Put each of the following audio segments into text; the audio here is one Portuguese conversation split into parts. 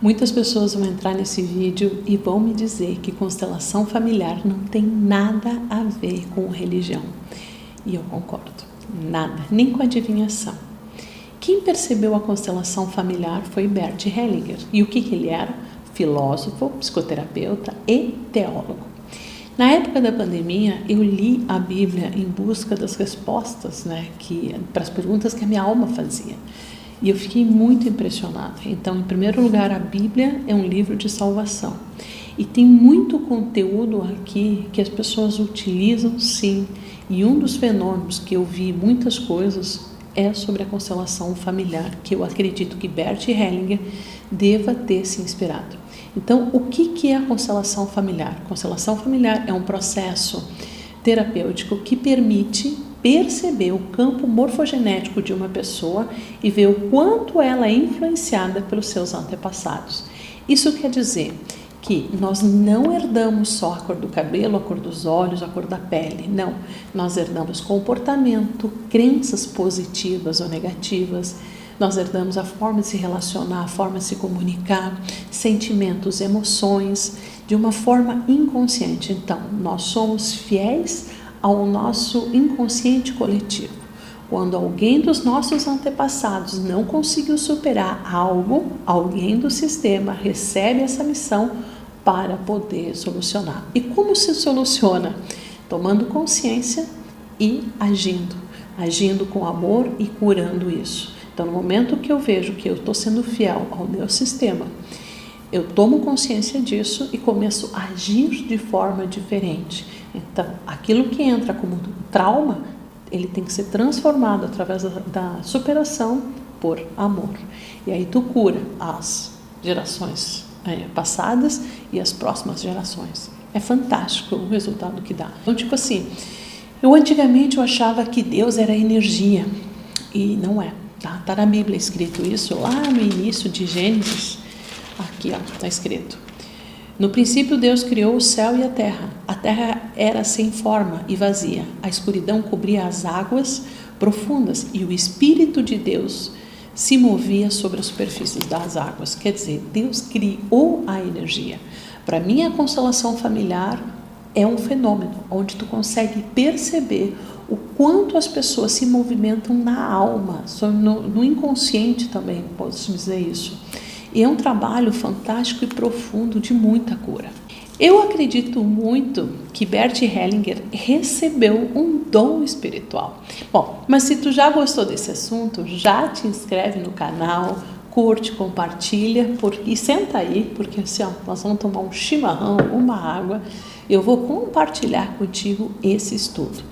Muitas pessoas vão entrar nesse vídeo e vão me dizer que constelação familiar não tem nada a ver com religião. E eu concordo, nada, nem com adivinhação. Quem percebeu a constelação familiar foi Bert Hellinger. E o que ele era? Filósofo, psicoterapeuta e teólogo. Na época da pandemia, eu li a Bíblia em busca das respostas, para as perguntas que a minha alma fazia. E eu fiquei muito impressionada. Então, em primeiro lugar, a Bíblia é um livro de salvação. E tem muito conteúdo aqui que as pessoas utilizam, sim. E um dos fenômenos que eu vi muitas coisas é sobre a constelação familiar, que eu acredito que Bert Hellinger deva ter se inspirado. Então, o que é a constelação familiar? A constelação familiar é um processo terapêutico que permite perceber o campo morfogenético de uma pessoa e ver o quanto ela é influenciada pelos seus antepassados. Isso quer dizer que nós não herdamos só a cor do cabelo, a cor dos olhos, a cor da pele. Não, nós herdamos comportamento, crenças positivas ou negativas, nós herdamos a forma de se relacionar, a forma de se comunicar, sentimentos, emoções, de uma forma inconsciente. Então, nós somos fiéis ao nosso inconsciente coletivo. Quando alguém dos nossos antepassados não conseguiu superar algo, alguém do sistema recebe essa missão para poder solucionar. E como se soluciona? Tomando consciência e agindo com amor e curando isso. Então, no momento que eu vejo que eu estou sendo fiel ao meu sistema, eu tomo consciência disso e começo a agir de forma diferente. Então, aquilo que entra como trauma, ele tem que ser transformado através da superação por amor. E aí tu cura as gerações passadas e as próximas gerações. É fantástico o resultado que dá. Então, tipo assim, antigamente eu achava que Deus era energia, e não é. Tá na Bíblia escrito isso, lá no início de Gênesis, aqui está escrito. No princípio Deus criou o céu e a terra era sem forma e vazia, a escuridão cobria as águas profundas e o Espírito de Deus se movia sobre a superfície das águas. Quer dizer, Deus criou a energia. Para mim, a constelação familiar é um fenômeno onde tu consegue perceber o quanto as pessoas se movimentam na alma, no inconsciente também, posso dizer isso. E é um trabalho fantástico e profundo de muita cura. Eu acredito muito que Bert Hellinger recebeu um dom espiritual. Bom, mas se tu já gostou desse assunto, já te inscreve no canal, curte, compartilha e senta aí, porque assim, nós vamos tomar um chimarrão, uma água, eu vou compartilhar contigo esse estudo.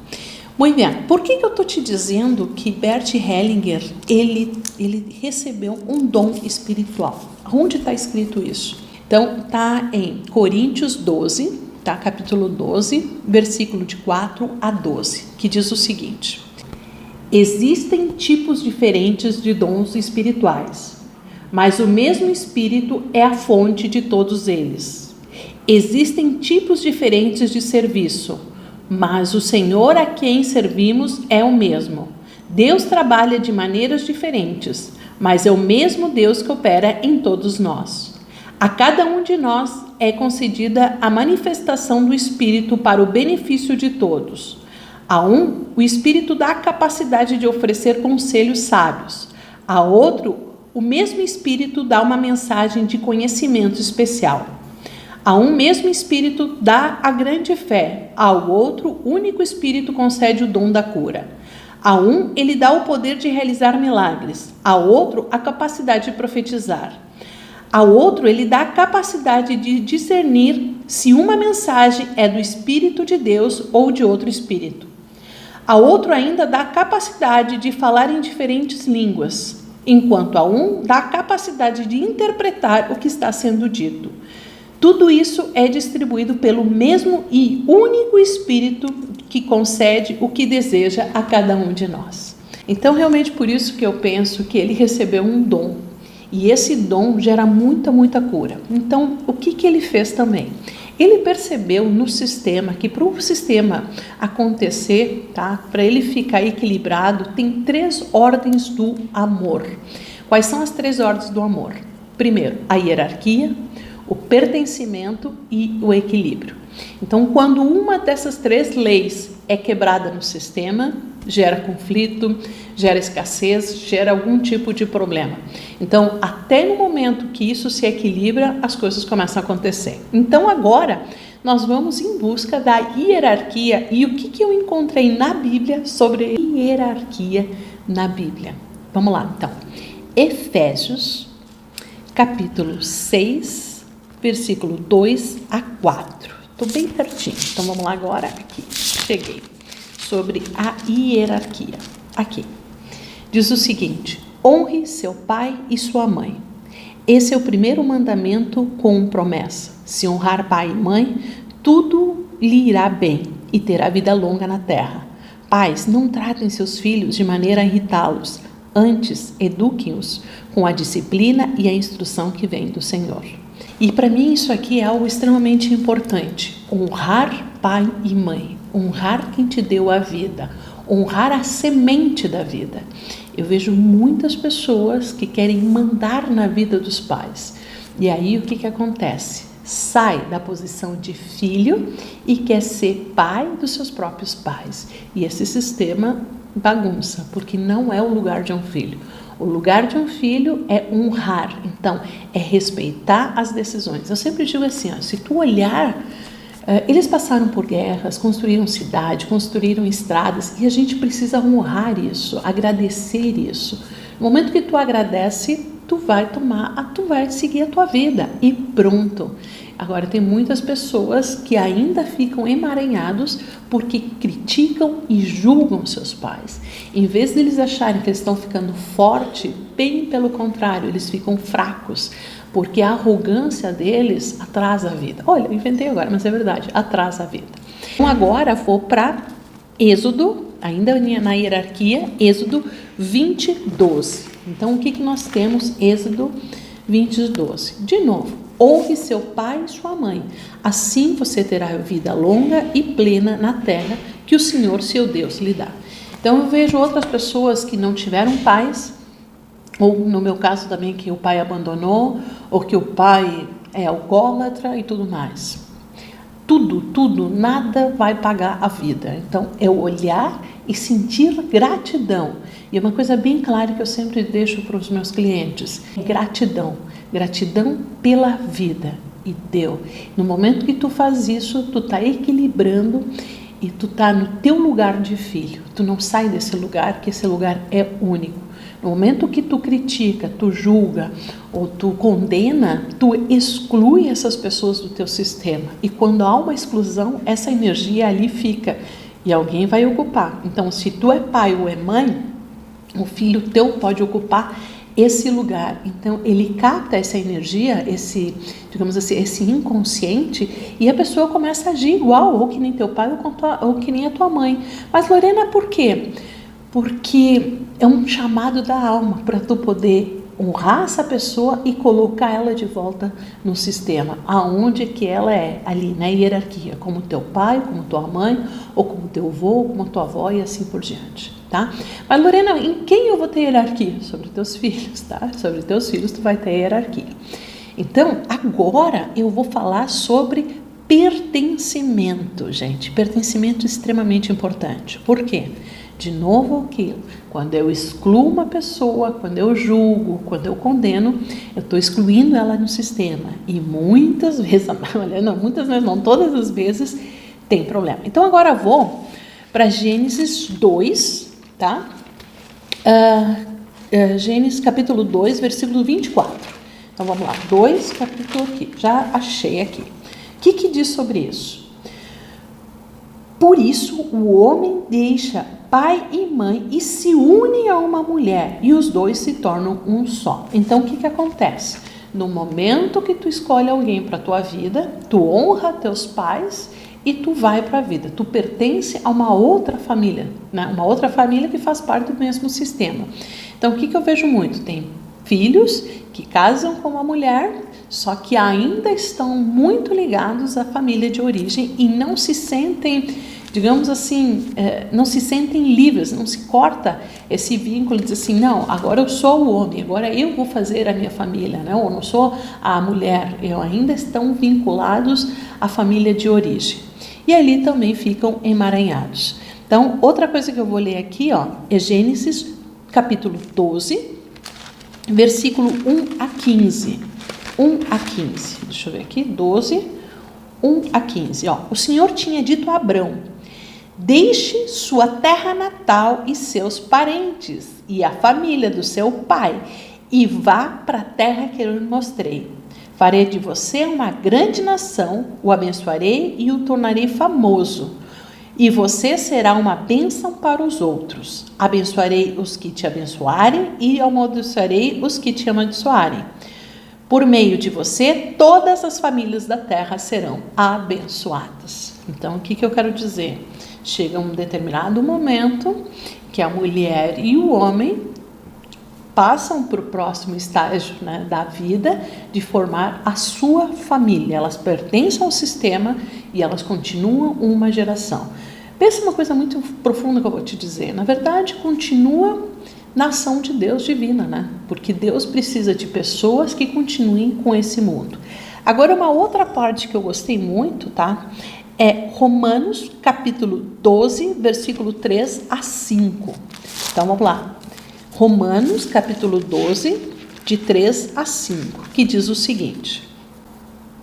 Muito bem, por que eu estou te dizendo que Bert Hellinger, ele recebeu um dom espiritual? Onde está escrito isso? Então, está em Coríntios 12, capítulo 12, versículo de 4 a 12, que diz o seguinte: existem tipos diferentes de dons espirituais, mas o mesmo Espírito é a fonte de todos eles. Existem tipos diferentes de serviço, mas o Senhor a quem servimos é o mesmo. Deus trabalha de maneiras diferentes, mas é o mesmo Deus que opera em todos nós. A cada um de nós é concedida a manifestação do Espírito para o benefício de todos. A um, o Espírito dá a capacidade de oferecer conselhos sábios. A outro, o mesmo Espírito dá uma mensagem de conhecimento especial. A um mesmo Espírito dá a grande fé, ao outro, o único Espírito concede o dom da cura. A um, ele dá o poder de realizar milagres, ao outro, a capacidade de profetizar. Ao outro, ele dá a capacidade de discernir se uma mensagem é do Espírito de Deus ou de outro Espírito. A outro ainda dá a capacidade de falar em diferentes línguas, enquanto a um dá a capacidade de interpretar o que está sendo dito. Tudo isso é distribuído pelo mesmo e único Espírito que concede o que deseja a cada um de nós. Então, realmente por isso que eu penso que ele recebeu um dom. E esse dom gera muita cura. Então, o que ele fez também? Ele percebeu no sistema que para o sistema acontecer, para ele ficar equilibrado, tem 3 ordens do amor. Quais são as 3 ordens do amor? Primeiro, a hierarquia, o pertencimento e o equilíbrio. Então, quando uma dessas 3 leis é quebrada no sistema, gera conflito, gera escassez, gera algum tipo de problema. Então, até no momento que isso se equilibra, as coisas começam a acontecer. Então, agora, nós vamos em busca da hierarquia. E o que eu encontrei na Bíblia sobre hierarquia na Bíblia? Vamos lá, então. Efésios, capítulo 6, versículo 2 a 4. Estou bem pertinho. Então, vamos lá agora. Aqui, cheguei. Sobre a hierarquia. Aqui. Diz o seguinte: honre seu pai e sua mãe. Esse é o primeiro mandamento com promessa. Se honrar pai e mãe, tudo lhe irá bem e terá vida longa na terra. Pais, não tratem seus filhos de maneira a irritá-los. Antes, eduquem-os com a disciplina e a instrução que vem do Senhor. E para mim isso aqui é algo extremamente importante. Honrar pai e mãe. Honrar quem te deu a vida. Honrar a semente da vida. Eu vejo muitas pessoas que querem mandar na vida dos pais. E aí o que acontece? Sai da posição de filho e quer ser pai dos seus próprios pais. E esse sistema bagunça, porque não é o lugar de um filho. O lugar de um filho é honrar, então é respeitar as decisões. Eu sempre digo assim, se tu olhar, eles passaram por guerras, construíram cidade, construíram estradas, e a gente precisa honrar isso, agradecer isso. No momento que tu agradece, tu vai seguir a tua vida e pronto. Agora tem muitas pessoas que ainda ficam emaranhados porque criticam e julgam seus pais. Em vez de eles acharem que eles estão ficando fortes, bem pelo contrário, eles ficam fracos, porque a arrogância deles atrasa a vida. Olha, eu inventei agora, mas é verdade, atrasa a vida. Então agora vou para Êxodo, ainda na hierarquia, Êxodo 20:12. Então o que nós temos? Êxodo 20:12. De novo. Honre seu pai e sua mãe, assim você terá vida longa e plena na terra que o Senhor, seu Deus, lhe dá. Então eu vejo outras pessoas que não tiveram pais, ou no meu caso também que o pai abandonou, ou que o pai é alcoólatra e tudo mais. Tudo, nada vai pagar a vida. Então é olhar e sentir gratidão. E é uma coisa bem clara que eu sempre deixo para os meus clientes: gratidão pela vida. E deu. No momento que tu faz isso, tu está equilibrando e tu está no teu lugar de filho. Tu não sai desse lugar, que esse lugar é único. No momento que tu critica, tu julga ou tu condena, tu exclui essas pessoas do teu sistema. E quando há uma exclusão, essa energia ali fica e alguém vai ocupar. Então, se tu é pai ou é mãe, o filho teu pode ocupar esse lugar. Então ele capta essa energia, digamos assim, esse inconsciente, e a pessoa começa a agir igual, ou que nem teu pai ou que nem a tua mãe. Mas Lorena, por quê? Porque é um chamado da alma para tu poder honrar essa pessoa e colocar ela de volta no sistema, aonde que ela é, ali na hierarquia, como teu pai, como tua mãe, ou como teu avô, como tua avó e assim por diante, tá? Mas Lorena, em quem eu vou ter hierarquia? Sobre teus filhos, tá? Sobre teus filhos tu vai ter hierarquia. Então, agora eu vou falar sobre pertencimento, gente. Pertencimento é extremamente importante. Por quê? De novo aquilo, quando eu excluo uma pessoa, quando eu julgo, quando eu condeno, eu estou excluindo ela no sistema. E muitas vezes, não, todas as vezes tem problema. Então agora vou para Gênesis 2, tá? Gênesis capítulo 2, versículo 24. Então vamos lá, 2, capítulo aqui, já achei aqui. O que diz sobre isso? Por isso o homem deixa pai e mãe e se une a uma mulher, e os dois se tornam um só. Então o que acontece? No momento que tu escolhe alguém para a tua vida, tu honra teus pais e tu vai para a vida. Tu pertence a uma outra família, né? Uma outra família que faz parte do mesmo sistema. Então o que eu vejo muito? Tem filhos que casam com uma mulher, só que ainda estão muito ligados à família de origem e não se sentem, digamos assim, não se sentem livres, não se corta esse vínculo de dizer assim, não, agora eu sou o homem, agora eu vou fazer a minha família, né? Ou não sou a mulher, ainda estão vinculados à família de origem. E ali também ficam emaranhados. Então, outra coisa que eu vou ler aqui, é Gênesis, capítulo 12, versículo 1 a 15. 1 a 15. Deixa eu ver aqui, 12, 1 a 15. O Senhor tinha dito a Abrão: deixe sua terra natal e seus parentes e a família do seu pai e vá para a terra que eu lhe mostrei. Farei de você uma grande nação, o abençoarei e o tornarei famoso. E você será uma bênção para os outros. Abençoarei os que te abençoarem e amaldiçoarei os que te amaldiçoarem. Por meio de você, todas as famílias da terra serão abençoadas. Então, o que eu quero dizer? Chega um determinado momento que a mulher e o homem passam para o próximo estágio, né, da vida, de formar a sua família. Elas pertencem ao sistema e elas continuam uma geração. Pensa uma coisa muito profunda que eu vou te dizer. Na verdade, continua na ação de Deus divina, né? Porque Deus precisa de pessoas que continuem com esse mundo. Agora, uma outra parte que eu gostei muito, tá? É Romanos, capítulo 12, versículo 3 a 5. Então, vamos lá. Romanos, capítulo 12, de 3 a 5, que diz o seguinte: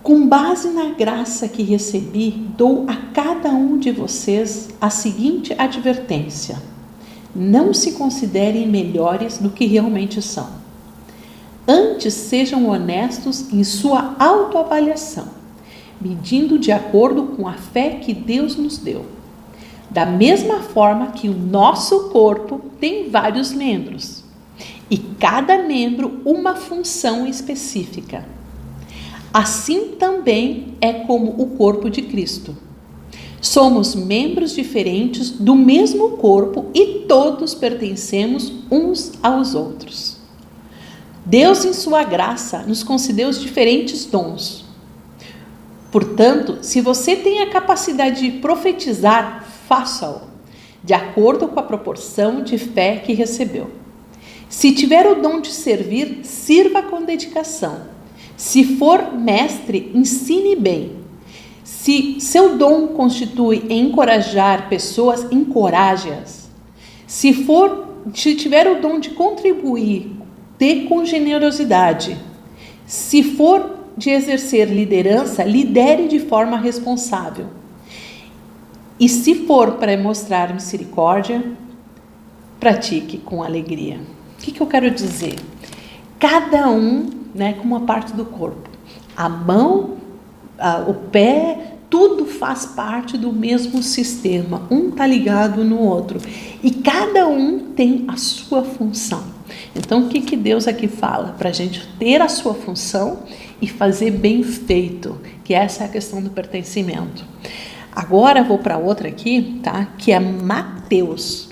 com base na graça que recebi, dou a cada um de vocês a seguinte advertência: não se considerem melhores do que realmente são. Antes, sejam honestos em sua autoavaliação, medindo de acordo com a fé que Deus nos deu. Da mesma forma que o nosso corpo tem vários membros, e cada membro uma função específica. Assim também é como o corpo de Cristo. Somos membros diferentes do mesmo corpo e todos pertencemos uns aos outros. Deus, em sua graça, nos concedeu os diferentes dons. Portanto, se você tem a capacidade de profetizar, faça-o, de acordo com a proporção de fé que recebeu. Se tiver o dom de servir, sirva com dedicação. Se for mestre, ensine bem. Se seu dom constitui encorajar pessoas, encoraje-as. Se tiver o dom de contribuir, dê com generosidade. Se for de exercer liderança, lidere de forma responsável. E se for para mostrar misericórdia, pratique com alegria. O que eu quero dizer? Cada um, né, com uma parte do corpo. A mão, o pé, tudo faz parte do mesmo sistema. Um está ligado no outro. E cada um tem a sua função. Então, o que Deus aqui fala? Para a gente ter a sua função e fazer bem feito. Que essa é a questão do pertencimento. Agora vou para outra aqui, tá? Que é Mateus,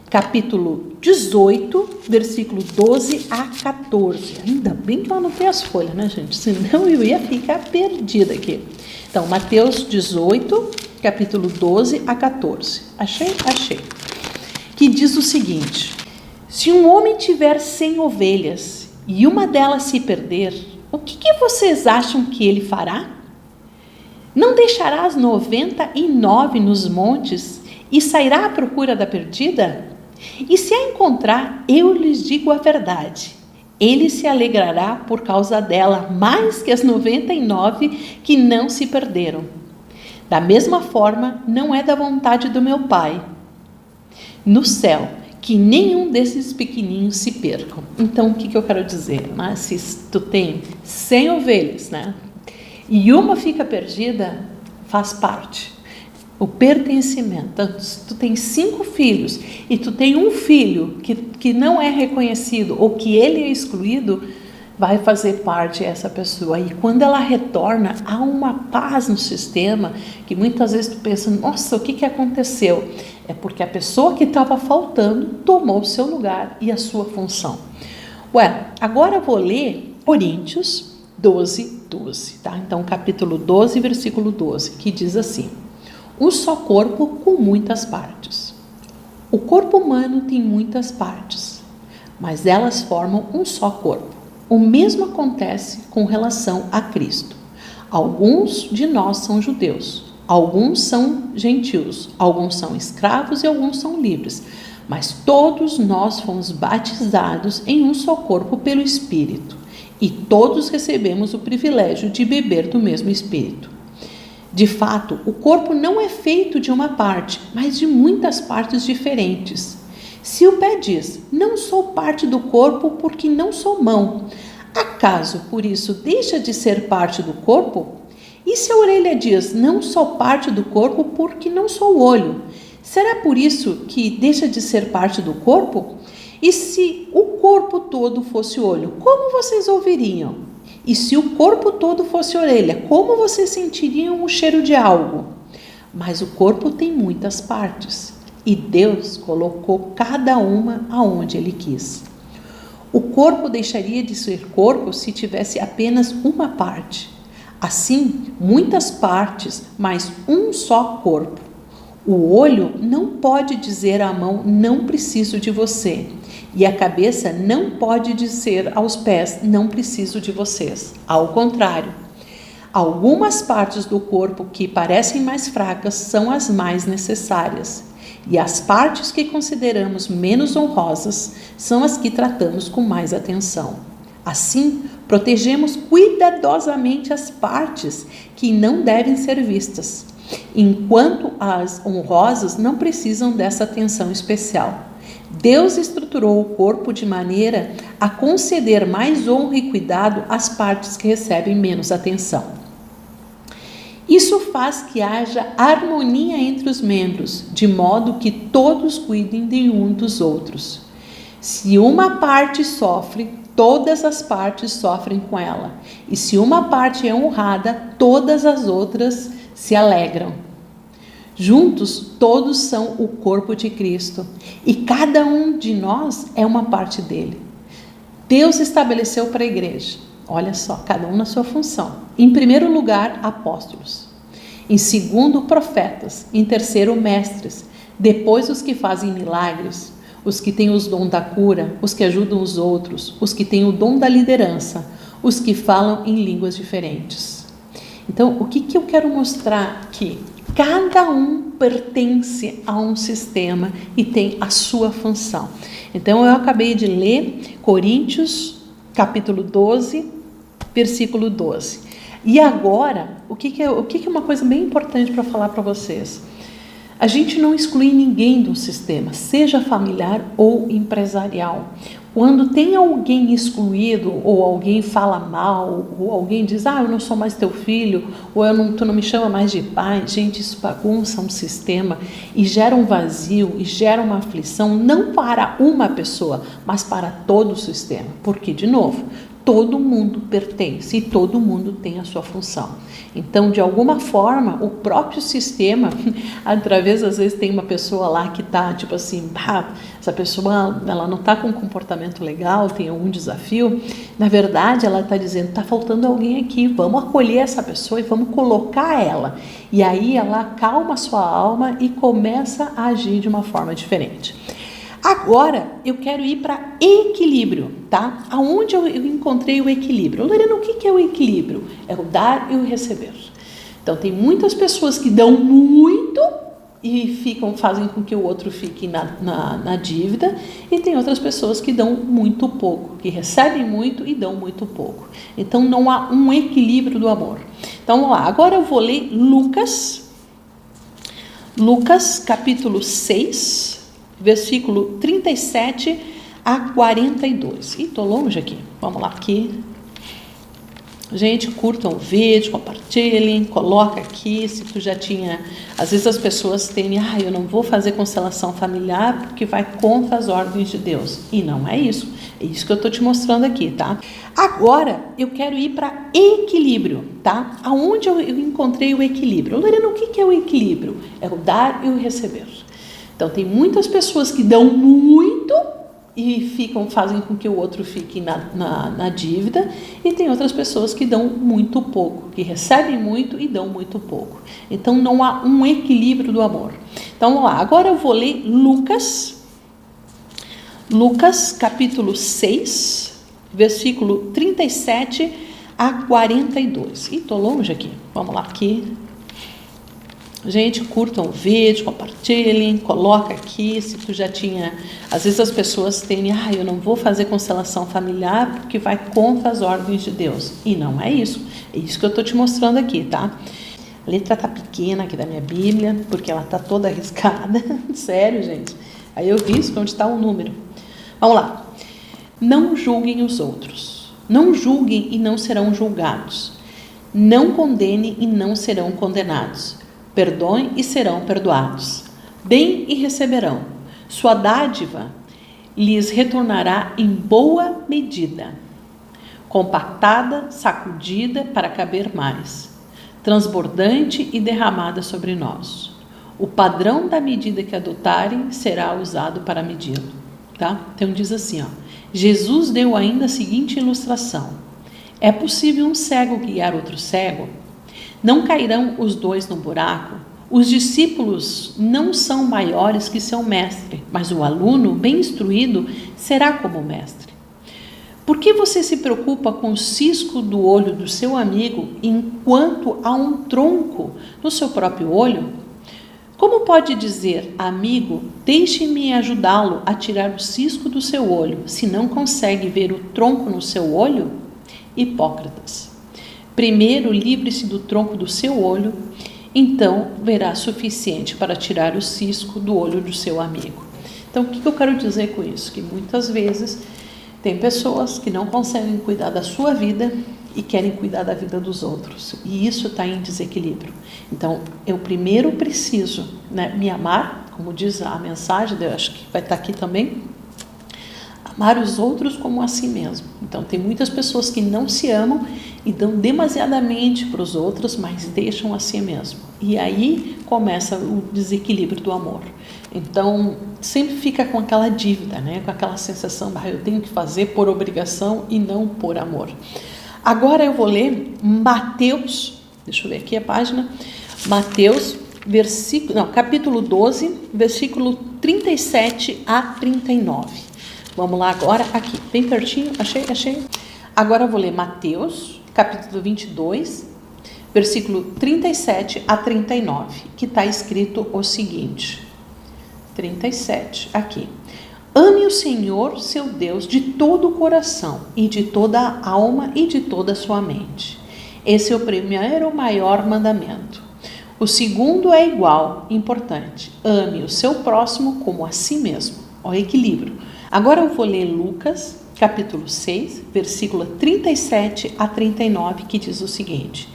capítulo 18, versículo 12 a 14. Ainda bem que eu anotei as folhas, né, gente? Senão eu ia ficar perdida aqui. Então, Mateus 18, capítulo 12 a 14. Achei? Achei. Que diz o seguinte: se um homem tiver 100 ovelhas e uma delas se perder, o que vocês acham que ele fará? Não deixará as 99 nos montes e sairá à procura da perdida? E se a encontrar, eu lhes digo a verdade, ele se alegrará por causa dela, mais que as 99 que não se perderam. Da mesma forma, não é da vontade do meu Pai no céu que nenhum desses pequenininhos se percam. Então, o que eu quero dizer? Mas se tu tem 100 ovelhas, né? E uma fica perdida, faz parte. O pertencimento. Então, se tu tem 5 filhos e tu tem um filho que não é reconhecido ou que ele é excluído, vai fazer parte essa pessoa. E quando ela retorna, há uma paz no sistema que muitas vezes tu pensa, nossa, o que aconteceu? É porque a pessoa que estava faltando tomou o seu lugar e a sua função. Agora eu vou ler Coríntios 12, 12, tá? Então, capítulo 12, versículo 12, que diz assim: um só corpo com muitas partes. O corpo humano tem muitas partes, mas elas formam um só corpo. O mesmo acontece com relação a Cristo. Alguns de nós são judeus, alguns são gentios, alguns são escravos e alguns são livres, mas todos nós fomos batizados em um só corpo pelo Espírito, e todos recebemos o privilégio de beber do mesmo Espírito. De fato, o corpo não é feito de uma parte, mas de muitas partes diferentes. Se o pé diz, não sou parte do corpo porque não sou mão, acaso por isso deixa de ser parte do corpo? E se a orelha diz, não sou parte do corpo porque não sou olho, será por isso que deixa de ser parte do corpo? E se o corpo todo fosse olho, como vocês ouviriam? E se o corpo todo fosse orelha, como vocês sentiriam o cheiro de algo? Mas o corpo tem muitas partes, e Deus colocou cada uma aonde Ele quis. O corpo deixaria de ser corpo se tivesse apenas uma parte. Assim, muitas partes, mas um só corpo. O olho não pode dizer à mão, não preciso de você. E a cabeça não pode dizer aos pés, não preciso de vocês. Ao contrário, algumas partes do corpo que parecem mais fracas são as mais necessárias. E as partes que consideramos menos honrosas são as que tratamos com mais atenção. Assim, protegemos cuidadosamente as partes que não devem ser vistas, enquanto as honrosas não precisam dessa atenção especial. Deus estruturou o corpo de maneira a conceder mais honra e cuidado às partes que recebem menos atenção. Isso faz que haja harmonia entre os membros, de modo que todos cuidem de um dos outros. Se uma parte sofre, todas as partes sofrem com ela. E se uma parte é honrada, todas as outras se alegram. Juntos, todos são o corpo de Cristo, e cada um de nós é uma parte dele. Deus estabeleceu para a igreja, olha só, cada um na sua função. Em primeiro lugar, apóstolos. Em segundo, profetas. Em terceiro, mestres. Depois, os que fazem milagres, os que têm os dons da cura, os que ajudam os outros, os que têm o dom da liderança, os que falam em línguas diferentes. Então, o que eu quero mostrar aqui? Cada um pertence a um sistema e tem a sua função. Então, eu acabei de ler Coríntios, capítulo 12, versículo 12. E agora, o que é uma coisa bem importante para falar para vocês? A gente não exclui ninguém do sistema, seja familiar ou empresarial. Quando tem alguém excluído, ou alguém fala mal, ou alguém diz, eu não sou mais teu filho, ou tu não me chama mais de pai, gente, isso bagunça um sistema e gera um vazio e gera uma aflição, não para uma pessoa, mas para todo o sistema. Porque, de novo, todo mundo pertence e todo mundo tem a sua função. Então, de alguma forma, o próprio sistema, através, às vezes, tem uma pessoa lá que está, tipo assim, essa pessoa, ela não está com um comportamento legal, tem algum desafio. Na verdade, ela está dizendo, está faltando alguém aqui, vamos acolher essa pessoa e vamos colocar ela. E aí, ela acalma a sua alma e começa a agir de uma forma diferente. Agora, eu quero ir para equilíbrio, tá? Aonde eu encontrei o equilíbrio? Lorena, o que é o equilíbrio? É o dar e o receber. Então, tem muitas pessoas que dão muito e fazem com que o outro fique na dívida, e tem outras pessoas que dão muito pouco, que recebem muito e dão muito pouco. Então, não há um equilíbrio do amor. Então, vamos lá. Agora eu vou ler Lucas, capítulo 6, versículo 37 a 42. Ih, tô longe aqui. Vamos lá aqui. Gente, curtam o vídeo, compartilhem, coloca aqui, se tu já tinha... Às vezes as pessoas têm, eu não vou fazer constelação familiar porque vai contra as ordens de Deus. E não é isso. É isso que eu tô te mostrando aqui, tá? Agora, eu quero ir para equilíbrio, tá? Aonde eu encontrei o equilíbrio? Lorena, o que é o equilíbrio? É o dar e o receber. Então, tem muitas pessoas que dão muito e fazem com que o outro fique na dívida, e tem outras pessoas que dão muito pouco, que recebem muito e dão muito pouco. Então não há um equilíbrio do amor. Então vamos lá, agora eu vou ler Lucas capítulo 6, versículo 37 a 42. Ih, estou longe aqui, vamos lá aqui. Gente, curtam o vídeo, compartilhem, coloca aqui, se tu já tinha... Às vezes as pessoas têm, eu não vou fazer constelação familiar porque vai contra as ordens de Deus. E não é isso. É isso que eu estou te mostrando aqui, tá? A letra tá pequena aqui da minha Bíblia, porque ela tá toda arriscada. Sério, gente. Aí eu risco onde está o número. Vamos lá. Não julguem os outros. Não julguem e não serão julgados. Não condenem e não serão condenados. Perdoem e serão perdoados. Deem e receberão. Sua dádiva lhes retornará em boa medida, compactada, sacudida para caber mais, transbordante e derramada sobre nós. O padrão da medida que adotarem será usado para medi-lo. Tá? Então diz assim, Jesus deu ainda a seguinte ilustração. É possível um cego guiar outro cego? Não cairão os dois no buraco? Os discípulos não são maiores que seu mestre, mas o aluno, bem instruído, será como o mestre. Por que você se preocupa com o cisco do olho do seu amigo, enquanto há um tronco no seu próprio olho? Como pode dizer, amigo, deixe-me ajudá-lo a tirar o cisco do seu olho, se não consegue ver o tronco no seu olho? Hipócritas. Primeiro, livre-se do tronco do seu olho, então verá suficiente para tirar o cisco do olho do seu amigo. Então, o que eu quero dizer com isso? Que muitas vezes tem pessoas que não conseguem cuidar da sua vida e querem cuidar da vida dos outros. E isso está em desequilíbrio. Então, eu primeiro preciso, me amar, como diz a mensagem, eu acho que vai estar aqui também, amar os outros como a si mesmo. Então, tem muitas pessoas que não se amam e dão demasiadamente para os outros, mas deixam a si mesmo. E aí começa o desequilíbrio do amor. Então, sempre fica com aquela dívida, com aquela sensação, eu tenho que fazer por obrigação e não por amor. Agora eu vou ler Mateus, deixa eu ver aqui a página, Mateus, capítulo 12, versículo 37 a 39. Vamos lá agora, aqui, bem pertinho, achei. Agora eu vou ler Mateus, capítulo 22, versículo 37 a 39, que está escrito o seguinte, 37, aqui. Ame o Senhor, seu Deus, de todo o coração, e de toda a alma, e de toda a sua mente. Esse é o primeiro maior mandamento. O segundo é igual, importante. Ame o seu próximo como a si mesmo. O equilíbrio. Agora eu vou ler Lucas, capítulo 6, versículo 37 a 39, que diz o seguinte.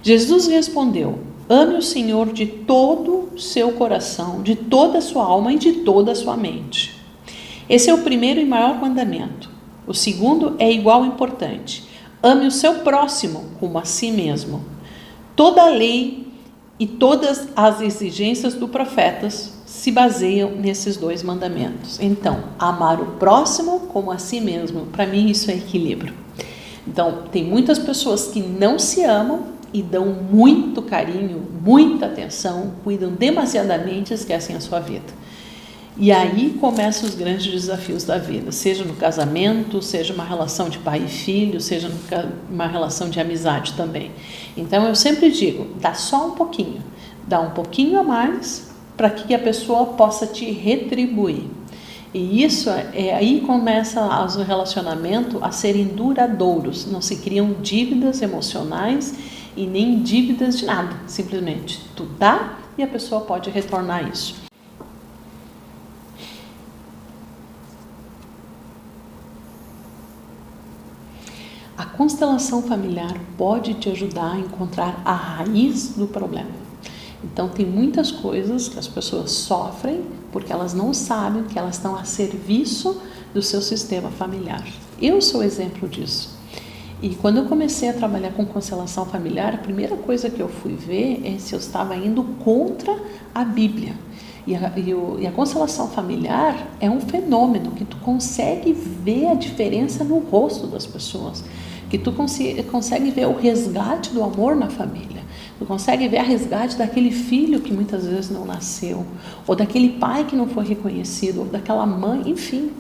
Jesus respondeu, ame o Senhor de todo o seu coração, de toda a sua alma e de toda a sua mente. Esse é o primeiro e maior mandamento. O segundo é igual importante. Ame o seu próximo como a si mesmo. Toda a lei e todas as exigências dos profetas se baseiam nesses dois mandamentos. Então, amar o próximo como a si mesmo, para mim isso é equilíbrio. Então, tem muitas pessoas que não se amam e dão muito carinho, muita atenção, cuidam demasiadamente e esquecem a sua vida. E aí começam os grandes desafios da vida, seja no casamento, seja uma relação de pai e filho, seja uma relação de amizade também. Então eu sempre digo, dá só um pouquinho, dá um pouquinho a mais para que a pessoa possa te retribuir. E isso aí começa o relacionamento a serem duradouros, não se criam dívidas emocionais e nem dívidas de nada, simplesmente tu dá e a pessoa pode retornar isso. A constelação familiar pode te ajudar a encontrar a raiz do problema. Então, tem muitas coisas que as pessoas sofrem porque elas não sabem que elas estão a serviço do seu sistema familiar. Eu sou exemplo disso. E quando eu comecei a trabalhar com constelação familiar, a primeira coisa que eu fui ver é se eu estava indo contra a Bíblia. E a constelação familiar é um fenômeno que tu consegue ver a diferença no rosto das pessoas, que tu consegue ver o resgate do amor na família, tu consegue ver a resgate daquele filho que muitas vezes não nasceu, ou daquele pai que não foi reconhecido, ou daquela mãe, enfim.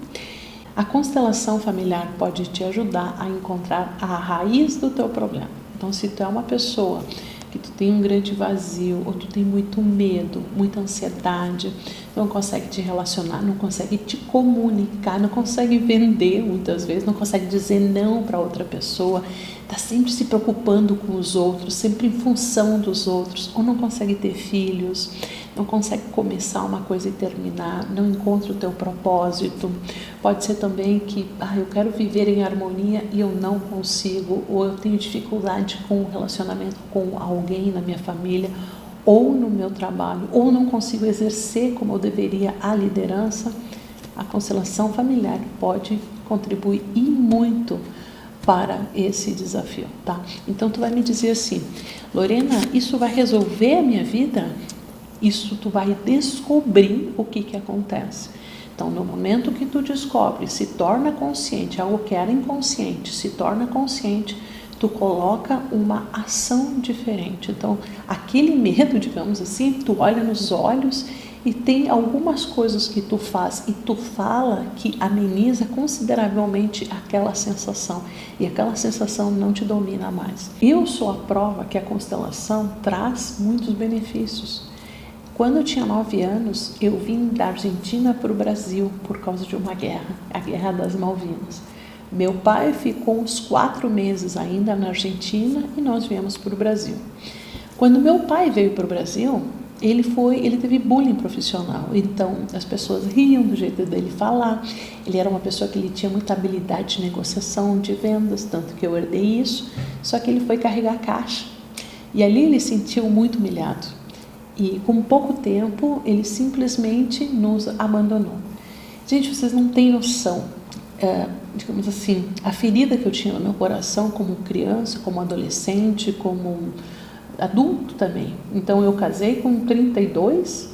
A constelação familiar pode te ajudar a encontrar a raiz do teu problema. Então, se tu é uma pessoa que tu tem um grande vazio, ou tu tem muito medo, muita ansiedade, não consegue te relacionar, não consegue te comunicar, não consegue vender muitas vezes, não consegue dizer não para outra pessoa, está sempre se preocupando com os outros, sempre em função dos outros, ou não consegue ter filhos, não consegue começar uma coisa e terminar, não encontra o teu propósito. Pode ser também que eu quero viver em harmonia e eu não consigo, ou eu tenho dificuldade com o relacionamento com alguém na minha família, ou no meu trabalho, ou não consigo exercer como eu deveria a liderança. A constelação familiar pode contribuir e muito para esse desafio, tá? Então tu vai me dizer assim: Lorena, isso vai resolver a minha vida? Isso tu vai descobrir o que acontece. Então, no momento que tu descobre, se torna consciente, algo que era inconsciente, se torna consciente, tu coloca uma ação diferente. Então, aquele medo, digamos assim, tu olha nos olhos e tem algumas coisas que tu faz e tu fala que ameniza consideravelmente aquela sensação, e aquela sensação não te domina mais. Eu sou a prova que a constelação traz muitos benefícios. Quando eu tinha 9 anos, eu vim da Argentina para o Brasil por causa de uma guerra, a Guerra das Malvinas. Meu pai ficou uns 4 meses ainda na Argentina e nós viemos para o Brasil. Quando meu pai veio para o Brasil, ele teve bullying profissional, então as pessoas riam do jeito dele falar. Ele era uma pessoa que ele tinha muita habilidade de negociação, de vendas, tanto que eu herdei isso, só que ele foi carregar caixa. E ali ele se sentiu muito humilhado. E com pouco tempo, ele simplesmente nos abandonou. Gente, vocês não têm noção, digamos assim, a ferida que eu tinha no meu coração como criança, como adolescente, como adulto também. Então, eu casei com 32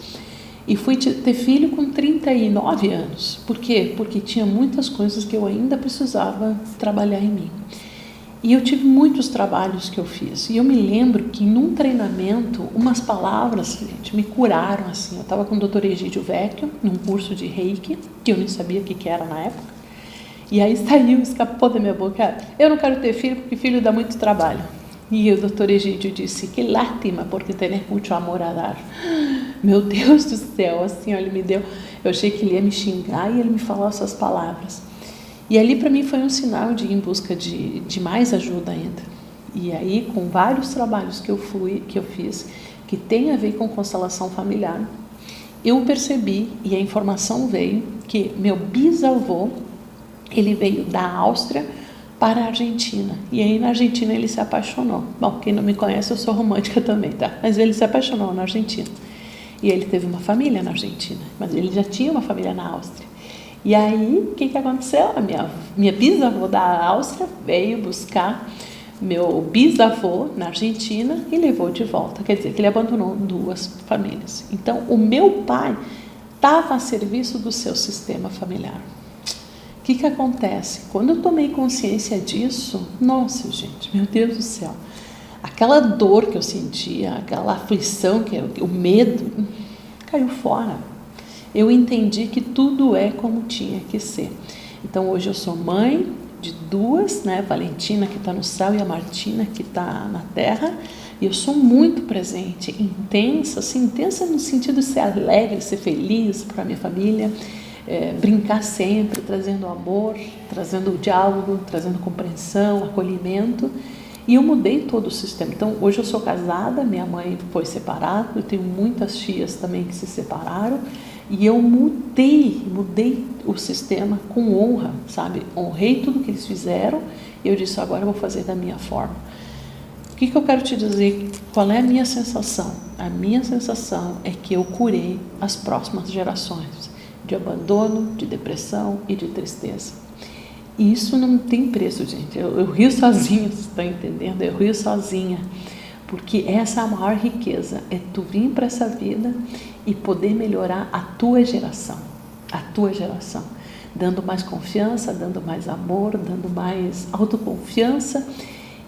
e fui ter filho com 39 anos. Por quê? Porque tinha muitas coisas que eu ainda precisava trabalhar em mim. E eu tive muitos trabalhos que eu fiz. E eu me lembro que num treinamento, umas palavras, gente, me curaram assim. Eu estava com o Dr. Egídio Vecchio, num curso de Reiki, que eu nem sabia o que era na época. E aí escapou da minha boca: eu não quero ter filho porque filho dá muito trabalho. E o Dr. Egídio disse: que lástima, porque tenés muito amor a dar. Meu Deus do céu, assim, ele me deu. Eu achei que ele ia me xingar e ele me falou essas palavras. E ali para mim foi um sinal de ir em busca de mais ajuda ainda. E aí, com vários trabalhos que eu fiz, que tem a ver com constelação familiar, eu percebi, e a informação veio, que meu bisavô, ele veio da Áustria para a Argentina. E aí na Argentina ele se apaixonou. Bom, quem não me conhece, eu sou romântica também, tá? Mas ele se apaixonou na Argentina. E ele teve uma família na Argentina, mas ele já tinha uma família na Áustria. E aí, o que aconteceu? A minha bisavó da Áustria veio buscar meu bisavô na Argentina e levou de volta. Quer dizer, que ele abandonou 2 famílias. Então, o meu pai estava a serviço do seu sistema familiar. O que acontece? Quando eu tomei consciência disso, nossa, gente, meu Deus do céu, aquela dor que eu sentia, aquela aflição, o medo, caiu fora. Eu entendi que tudo é como tinha que ser. Então, hoje eu sou mãe de 2, né? Valentina, que está no céu, e a Martina, que está na terra. E eu sou muito presente, intensa, assim, intensa no sentido de ser alegre, ser feliz para a minha família, brincar sempre, trazendo amor, trazendo diálogo, trazendo compreensão, acolhimento. E eu mudei todo o sistema. Então, hoje eu sou casada, minha mãe foi separada, eu tenho muitas tias também que se separaram. E eu mudei o sistema com honra, sabe? Honrei tudo que eles fizeram e eu disse: agora eu vou fazer da minha forma. O que eu quero te dizer? Qual é a minha sensação? A minha sensação é que eu curei as próximas gerações de abandono, de depressão e de tristeza. E isso não tem preço, gente. Eu rio sozinha, vocês estão entendendo? Eu rio sozinha. porque essa é a maior riqueza, é tu vir para essa vida e poder melhorar a tua geração, dando mais confiança, dando mais amor, dando mais autoconfiança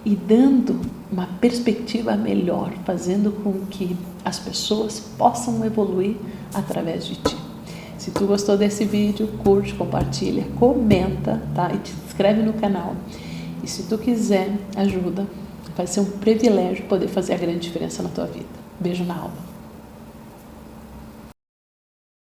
e dando uma perspectiva melhor, fazendo com que as pessoas possam evoluir através de ti. Se tu gostou desse vídeo, curte, compartilha, comenta, tá? E te inscreve no canal. E se tu quiser ajuda, vai ser um privilégio poder fazer a grande diferença na tua vida. Beijo na alma.